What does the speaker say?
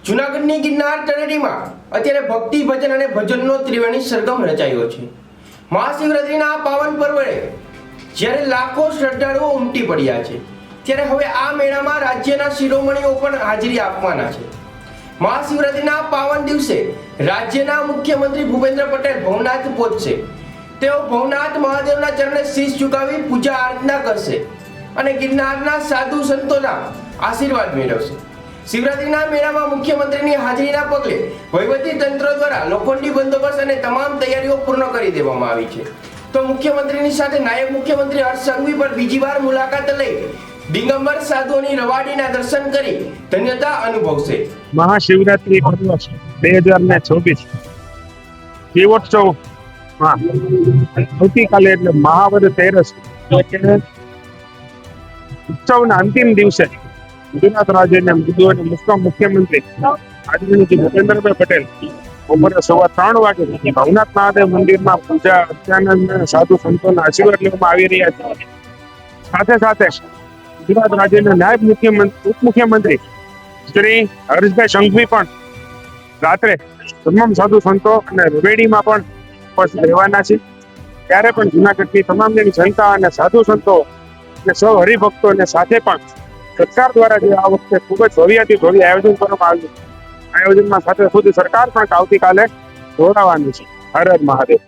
જૂનાગઢની ગિરનાર તળેટીમાં અત્યારે ભક્તિ ભજન અને ભજનનો ત્રિવેણી સરગમ રચાયો છે। મહાશિવરાત્રિના આ પાવન પર્વે જ્યારે લાખો શ્રદ્ધાળુઓ ઉમટી પડ્યા છે, ત્યારે હવે આ મેળામાં રાજ્યના શિરોમણીઓ પણ હાજરી આપવાના છે। મહાશિવરાત્રિના પાવન દિવસે રાજ્યના મુખ્યમંત્રી ભૂપેન્દ્ર પટેલ ભવનાથ પહોંચશે। તેઓ ભવનાથ મહાદેવના ચરણે શીશ ઝુકાવી પૂજા આરાધના કરશે અને ગિરનારના સાધુ સંતોના આશીર્વાદ મેળવશે। શિવરાત્રિના મેળામાં મુખ્યમંત્રીની હાજરીના પગલે વહીવટી તંત્ર દ્વારા લોખંડી બંદોબસ્ત અને તમામ તૈયારીઓ પૂર્ણ કરી દેવામાં આવી છે। તો મુખ્યમંત્રીની સાથે નાયબ મુખ્યમંત્રી હર્ષ સંઘવી પર બીજી વાર મુલાકાત લઈ દિગંબર સાધુઓની રવાડીના દર્શન કરી ધન્યતા અનુભવશે। મહાશિવરાત્રી પર્વ 2024 દીવોત્સવમાં આવતીકાલે એટલે મહાવદ તેરસ ઉત્સવના અંતિમ દિવસે ગુજરાત રાજ્યના મુખ્યમંત્રી આદરણીય ભૂપેન્દ્રભાઈ પટેલ બપોરે 3:15 વાગે ભવનાથ મહાદેવ મંદિરમાં પૂજા અર્ચના સાધુ સંતોના આશીર્વાદ લેવામાં આવી રહ્યા છે। સાથે સાથે ગુજરાત રાજ્યના નાયબ મુખ્યમંત્રી ઉપમુખ્યમંત્રી શ્રી હર્ષભાઈ સંઘવી પણ રાત્રે તમામ સાધુ સંતો અને રવેડીમાં પણ ઉપસ્થિત રહેવાના છે। ત્યારે પણ જૂનાગઢની તમામ જનતા અને સાધુ સંતો અને સૌ હરિભક્તોને સાથે પણ સરકાર દ્વારા જે આ વખતે ખૂબ જ ભવ્યથી ભવ્ય આયોજન કરવામાં આવ્યું, આયોજનમાં સાથે ખુદ સરકાર પણ આવતીકાલે જોડાવાની છે। હર હર મહાદેવ।